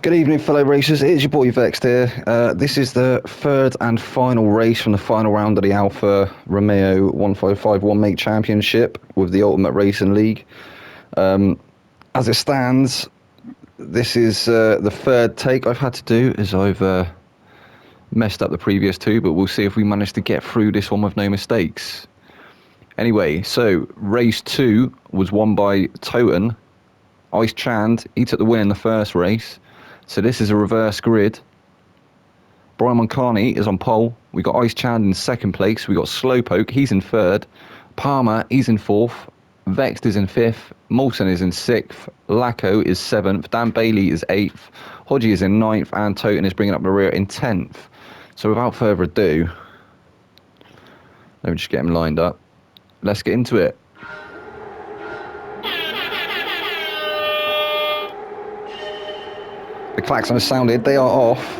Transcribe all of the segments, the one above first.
Good evening, fellow racers. It's your boy Vext here. This is the third and final race from the final round of the Alfa Romeo 1551 Make Championship with the Ultimate Racing League. As it stands, this is the third take I've had to do, as I've messed up the previous two, but we'll see if we manage to get through this one with no mistakes. Anyway, so race 2 was won by Toten. Ice Chand, he took the win in the first race. So this is a reverse grid. Brian Moncani is on pole. We got Ice Chand in second place. We got Slowpoke, he's in third. Palmer, he's in fourth. Vext is in fifth. Moulton is in sixth. Lacko is seventh. Dan Bailey is eighth. Hodgie is in ninth. And Toten is bringing up the rear in 10th. So without further ado, let me just get him lined up. Let's get into it. The klaxon has sounded, they are off.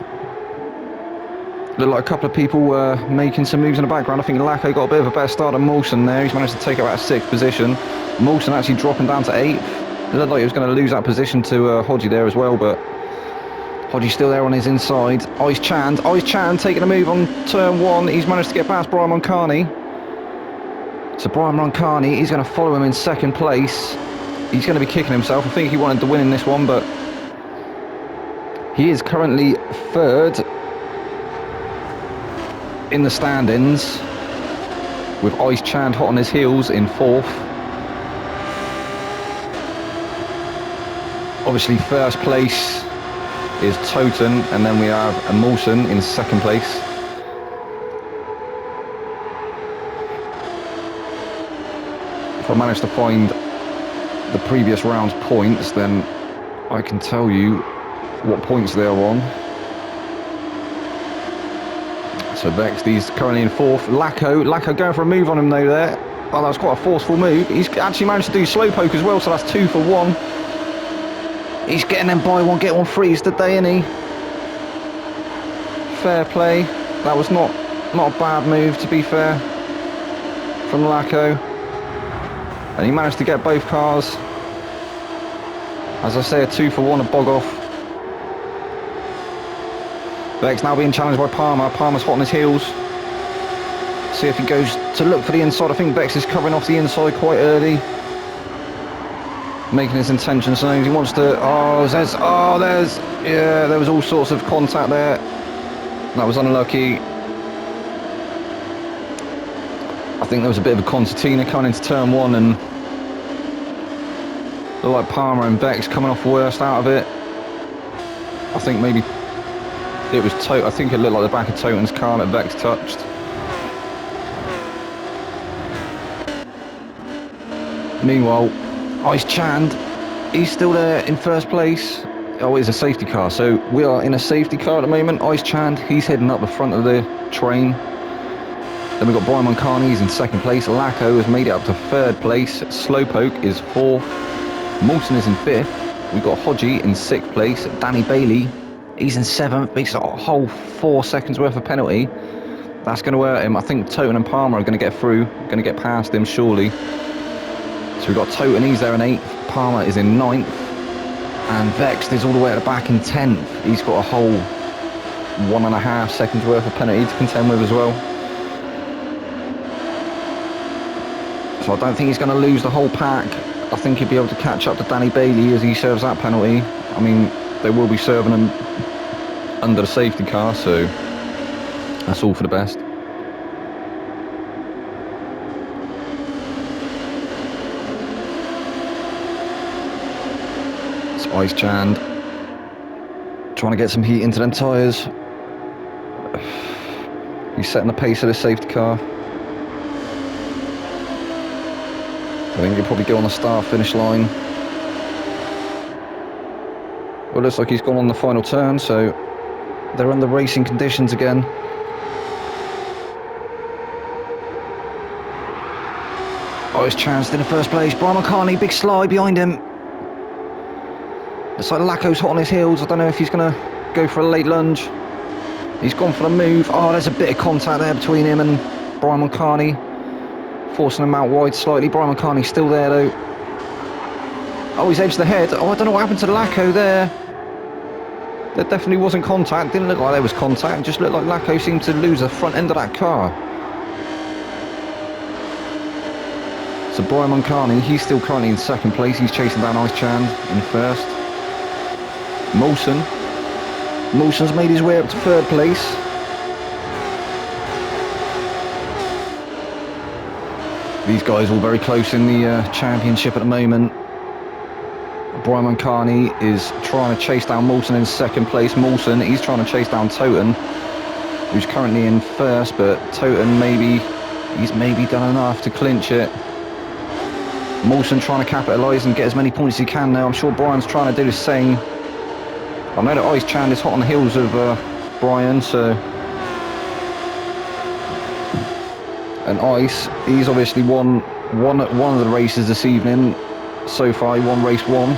Look like a couple of people were making some moves in the background. I think Lacko got a bit of a better start than Moulton there. He's managed to take out a 6th position. Moulton actually dropping down to 8th. It looked like he was going to lose that position to Hodgie there as well, but Hodgie's still there on his inside. Ice Chand taking a move on turn 1. He's managed to get past Brian Moncani. So Brian Moncani, he's going to follow him in second place. He's going to be kicking himself. I think he wanted to win in this one, but he is currently third in the standings, with Ice Chand hot on his heels in fourth. Obviously first place is Toten, and then we have Moulton in second place. If I manage to find the previous round's points, then I can tell you what points they're on. So Vext, he's currently in fourth. Lacko going for a move on him though there. Oh, that was quite a forceful move. He's actually managed to do Slowpoke as well, so that's 2 for 1. He's getting them buy one, get one frees today, isn't he? Fair play. That was not a bad move, to be fair, from Lacko. And he managed to get both cars. As I say, a 2 for 1, a bog off. Vex now being challenged by Palmer. Palmer's hot on his heels. See if he goes to look for the inside. I think Vex is covering off the inside quite early, making his intentions known. He wants to. Yeah, there was all sorts of contact there. That was unlucky. I think there was a bit of a concertina coming into turn 1, and looked like Palmer and Vex coming off worst out of it. I think maybe it was I think it looked like the back of Toten's car that Vex touched. Meanwhile, Ice Chand, he's still there in first place. Oh, it's a safety car, so we are in a safety car at the moment. Ice Chand, he's heading up the front of the train. Then we've got Brian Moncani, he's in second place. Lacko has made it up to third place. Slowpoke is fourth. Moulton is in fifth. We've got Hodgie in sixth place. Danny Bailey, he's in seventh. He's got a whole 4 seconds worth of penalty. That's going to hurt him. I think Toten and Palmer are going to get through, going to get past him surely. So we've got Toten, he's there in 8th. Palmer is in 9th. And Vext is all the way at the back in 10th. He's got a whole 1.5 seconds worth of penalty to contend with as well. So I don't think he's going to lose the whole pack. I think he'll be able to catch up to Danny Bailey as he serves that penalty. I mean, they will be serving him under the safety car, so that's all for the best. Ice Chand trying to get some heat into them tyres. He's setting the pace of the safety car. I think he'll probably go on the start-finish line. Well, it looks like he's gone on the final turn, so they're under racing conditions again. Ice Chand's in the first place. Brian Moncani, big slide behind him. It's like Lacko's hot on his heels. I don't know if he's going to go for a late lunge. He's gone for the move. Oh, there's a bit of contact there between him and Brian Moncani, forcing him out wide slightly. Brian Moncani's still there though. Oh, he's edged the head. Oh, I don't know what happened to Lacko there. There definitely wasn't contact. Didn't look like there was contact. It just looked like Lacko seemed to lose the front end of that car. So Brian Moncani, he's still currently in second place. He's chasing down Ice Chan in first. Molson's made his way up to third place. These guys all very close in the championship at the moment. Brian Moncani is trying to chase down Molson in second place. Molson, he's trying to chase down Toten, who's currently in first, but Toten he's maybe done enough to clinch it. Molson trying to capitalise and get as many points as he can now. I'm sure Brian's trying to do the same. I know that Ice Chan is hot on the heels of Brian, so... And Ice, he's obviously won one of the races this evening. So far, he won race 1.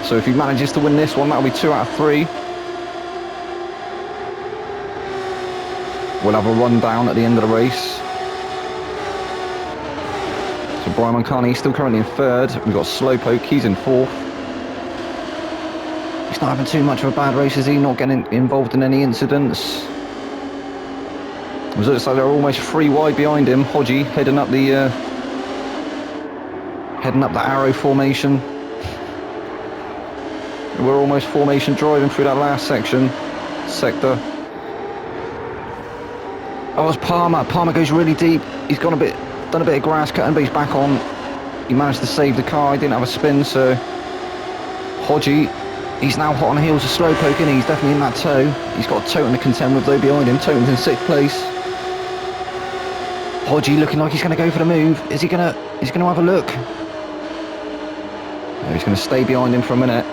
So if he manages to win this one, that'll be 2 out of 3. We'll have a rundown at the end of the race. So Brian Moncani still currently in third. We've got Slowpoke, he's in fourth. He's not having too much of a bad race, is he? Not getting involved in any incidents. It looks like they're almost 3 wide behind him. Hodgie heading up the arrow formation. We're almost formation driving through that last sector. Oh, it's Palmer. Palmer goes really deep. He's done a bit of grass cutting, but he's back on. He managed to save the car. He didn't have a spin, so Hodgie, he's now hot on the heels of Slowpoke, and he's definitely in that tow. He's got Toten to contend with though behind him. Toten's in 6th place. Hodgie looking like he's going to go for the move. He's going to have a look. No, he's going to stay behind him for a minute.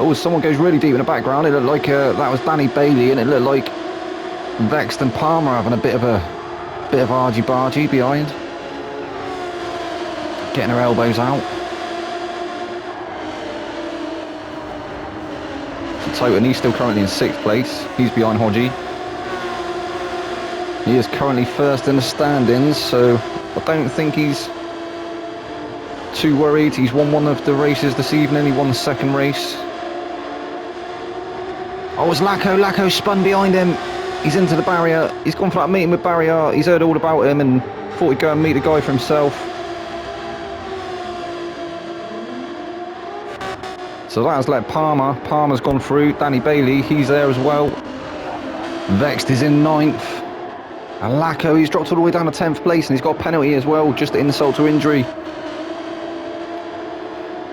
Oh, someone goes really deep in the background. It looked like that was Danny Bailey, and it looked like Vexed and Palmer having a bit of argy-bargy behind. Getting her elbows out. Toten, he's still currently in 6th place. He's behind Hodgie. He is currently first in the standings, so I don't think he's too worried. He's won one of the races this evening. He won the second race. Oh, it's Lacko. Lacko spun behind him. He's into the barrier. He's gone for that meeting with barrier. He's heard all about him and thought he'd go and meet the guy for himself. So that has let Palmer. Palmer's gone through. Danny Bailey, he's there as well. Vexed is in 9th. And Lacko, he's dropped all the way down to 10th place, and he's got a penalty as well, just insult to injury.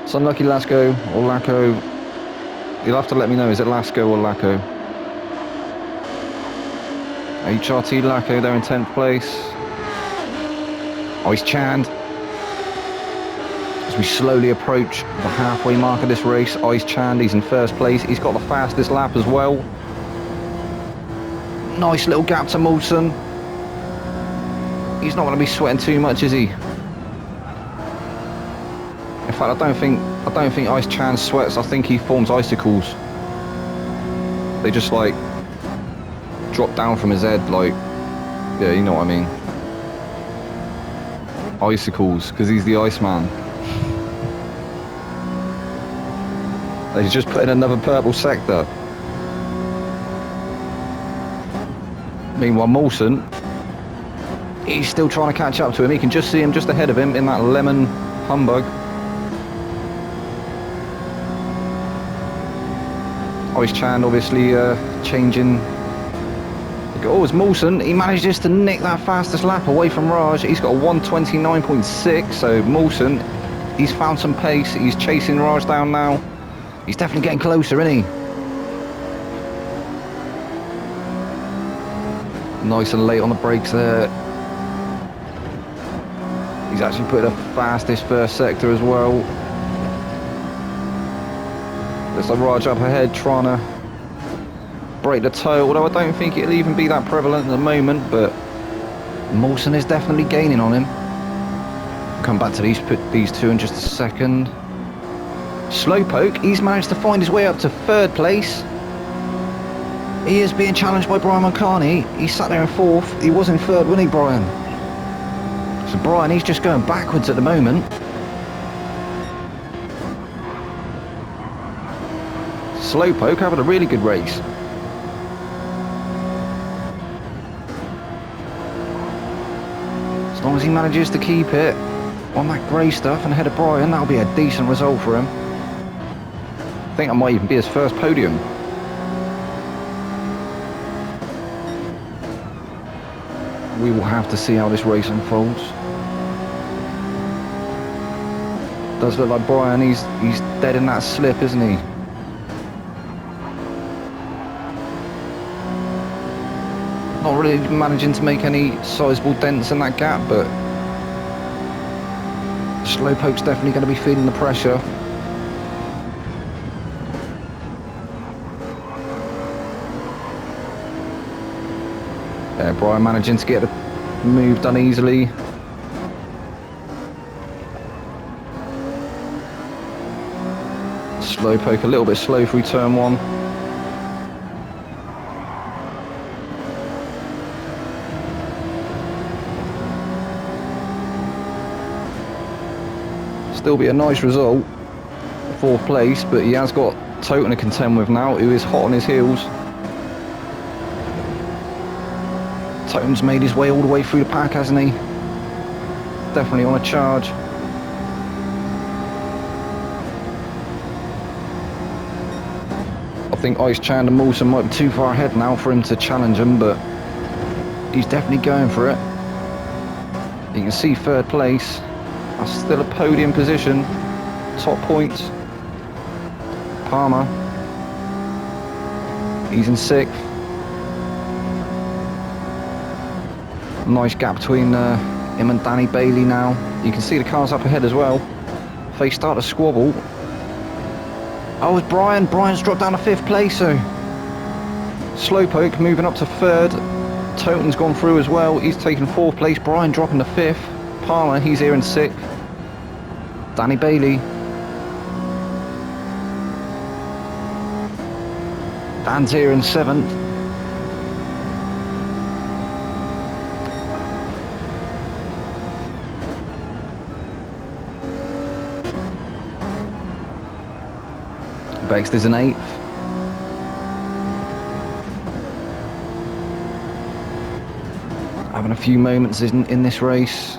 It's unlucky Lasco or Lacko. You'll have to let me know, is it Lasco or Lacko? HRT Lacko, they're in 10th place. Ice Chan. As we slowly approach the halfway mark of this race, Ice Chan, he's in first place. He's got the fastest lap as well. Nice little gap to Molson. He's not going to be sweating too much, is he? In fact, I don't think Ice Chan sweats. I think he forms icicles. They just like drop down from his head, like, yeah, you know what I mean. Icicles, because he's the Iceman. They just put in another purple sector. Meanwhile, Molson, he's still trying to catch up to him. He can just see him just ahead of him in that lemon humbug. Ice Chan obviously changing. Oh, it's Molson. He manages to nick that fastest lap away from Raj. He's got a 1:29.6. So Molson, he's found some pace. He's chasing Raj down now. He's definitely getting closer, isn't he? Nice and late on the brakes there. He's actually put the fastest first sector as well. There's a Raj up ahead trying to break the toe, although I don't think it'll even be that prevalent at the moment, but Molson is definitely gaining on him. Come back to these two in just a second. Slowpoke, he's managed to find his way up to 3rd place. He is being challenged by Brian Moncani. He sat there in 4th. He was in 3rd, wasn't he, Brian? So Brian, he's just going backwards at the moment. Slowpoke having a really good race. As long as he manages to keep it on that grey stuff and ahead of Brian, that'll be a decent result for him. I think that might even be his first podium. We will have to see how this race unfolds. Does look like Brian, he's dead in that slip, isn't he? Not really managing to make any sizable dents in that gap, but Slowpoke's definitely going to be feeling the pressure. Yeah, Brian managing to get the move done easily. Slowpoke a little bit slow through turn one. Still be a nice result, 4th place, but he has got Toten to contend with now, who is hot on his heels. Toten's made his way all the way through the pack, hasn't he? Definitely on a charge. I think Ice Chand and Mawson might be too far ahead now for him to challenge him, but he's definitely going for it. You can see 3rd place. That's still a podium position. Top points. Palmer. He's in 6th. Nice gap between him and Danny Bailey now. You can see the cars up ahead as well. If they start to squabble. Oh, it's Brian. Brian's dropped down to 5th place, so Slowpoke moving up to 3rd. Toten's gone through as well. He's taken 4th place. Brian dropping to 5th. Palmer, he's here in 6th. Danny Bailey. Dan's here in 7th. Baxter's in 8th. Having a few moments in this race.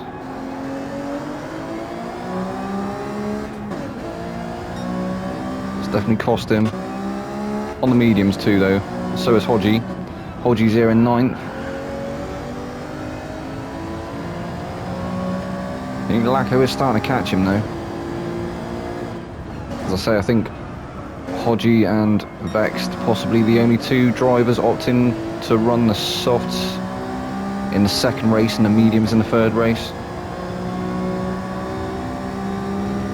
It's definitely cost him. On the mediums too though. So is Hodgie. Hodgie's here in 9th. I think Lacko is starting to catch him though. As I say, I think Hodgie and Vexed possibly the only 2 drivers opting to run the softs in the 2nd race and the mediums in the 3rd race.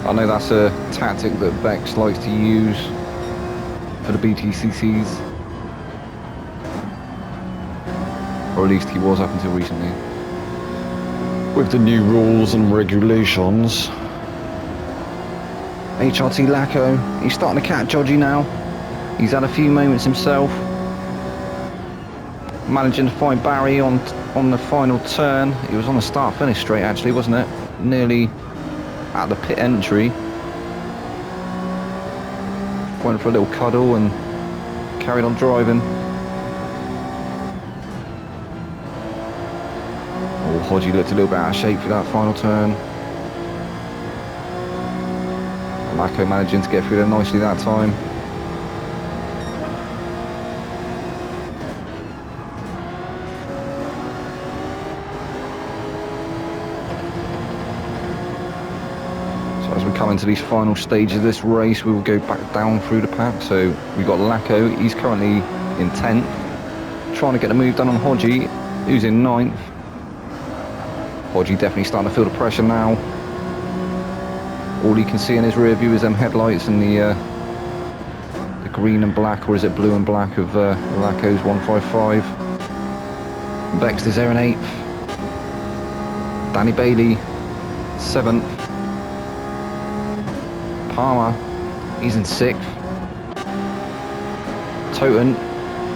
I know that's a tactic that Vex likes to use for the BTCCs, or at least he was up until recently. With the new rules and regulations. HRT Lacko, he's starting to catch Hodgie now. He's had a few moments himself. Managing to find Barry on the final turn. He was on the start-finish straight actually, wasn't it? Nearly at the pit entry. Went for a little cuddle and carried on driving. Oh, Hodgie looked a little bit out of shape for that final turn. Lacko managing to get through there nicely that time. So as we come into these final stages of this race, we will go back down through the pack. So we've got Lacko, he's currently in 10th. Trying to get the move done on Hodgie, who's in 9th. Hodgie definitely starting to feel the pressure now. All he can see in his rear view is them headlights and the green and black, or is it blue and black, of Lacko's 155. Vext is there in 8th. Danny Bailey, 7th. Palmer, he's in 6th. Toten,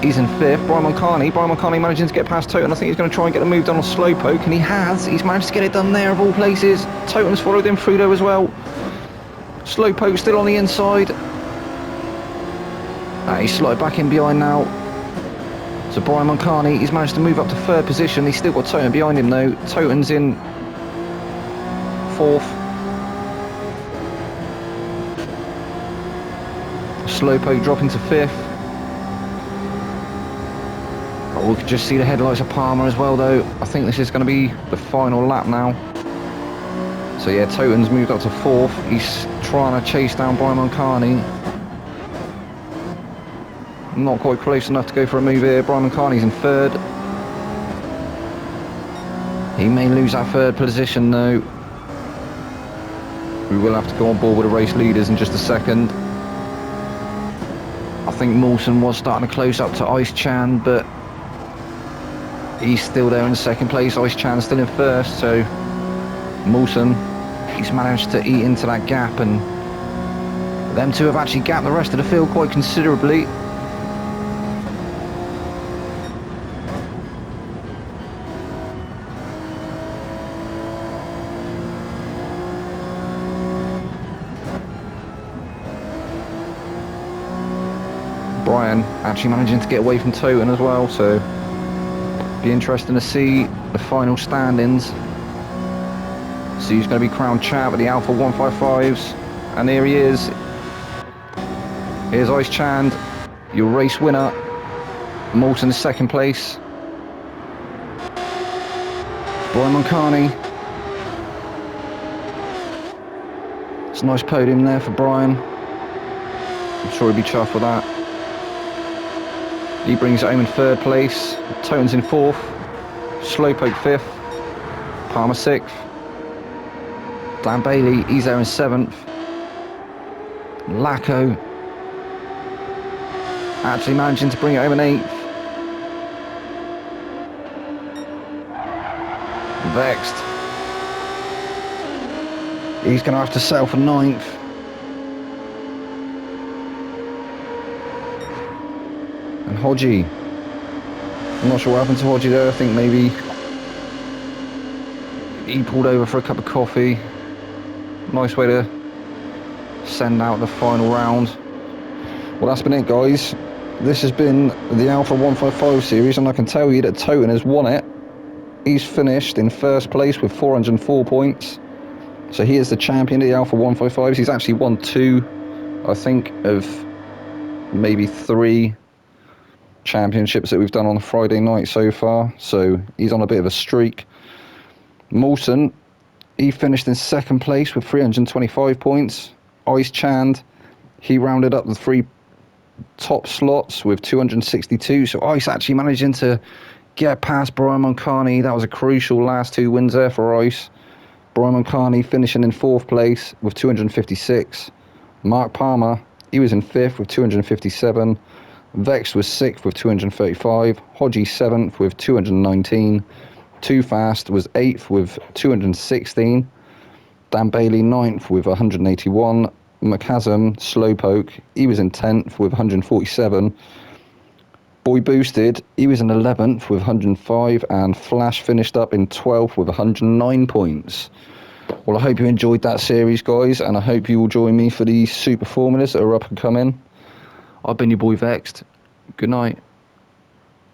he's in 5th. Brian Moncani managing to get past Toten. I think he's going to try and get the move done on Slowpoke, and he has. He's managed to get it done there of all places. Toten's followed him through there as well. Slowpoke still on the inside. He's slotted back in behind now. So Brian Moncani, he's managed to move up to third position. He's still got Toten behind him though. Toten's in fourth. Slowpoke dropping to fifth. Oh, we can just see the headlights of Palmer as well though. I think this is going to be the final lap now. So yeah, Toten's moved up to fourth. He's trying to chase down Brian Moncani. Not quite close enough to go for a move here. Brian Moncani's in third. He may lose that third position though. We will have to go on board with the race leaders in just a second. I think Mawson was starting to close up to Ice Chan, but he's still there in second place. Ice Chan's still in first, so Mawson, he's managed to eat into that gap, and them two have actually gapped the rest of the field quite considerably. Brian actually managing to get away from Toten as well, so be interesting to see the final standings. So he's going to be crowned champ at the Alpha 155s, and here he is. Here's Ice Chand, your race winner. Mawson second place. Brian Moncani. It's a nice podium there for Brian. I'm sure he'll be chuffed with that. He brings it home in third place. Toten's in fourth. Slowpoke fifth. Palmer sixth. Dan Bailey, he's there in seventh. Lacko actually managing to bring it home in eighth. Vexed, he's going to have to settle for ninth. And Hodgie, I'm not sure what happened to Hodgie there. I think maybe he pulled over for a cup of coffee. Nice way to send out the final round. Well, that's been it, guys. This has been the Alpha 155 series, and I can tell you that Toten has won it. He's finished in first place with 404 points. So he is the champion of the Alpha 155s. He's actually won two, I think, of maybe three championships that we've done on a Friday night so far. So he's on a bit of a streak. Mawson, he finished in second place with 325 points. Ice Chand, he rounded up the three top slots with 262. So Ice actually managing to get past Brian Moncani. That was a crucial last two wins there for Ice. Brian Moncani finishing in fourth place with 256. Mark Palmer, he was in fifth with 257. Vex was sixth with 235. Hodgie seventh with 219. Too Fast was eighth with 216. Dan Bailey ninth with 181. McCasm, Slowpoke, he was in 10th with 147. Boy Boosted, he was in 11th with 105, and Flash finished up in 12th with 109 points. Well, I hope you enjoyed that series, guys, and I hope you will join me for these super formulas that are up and coming. I've been your boy Vexed. Good night.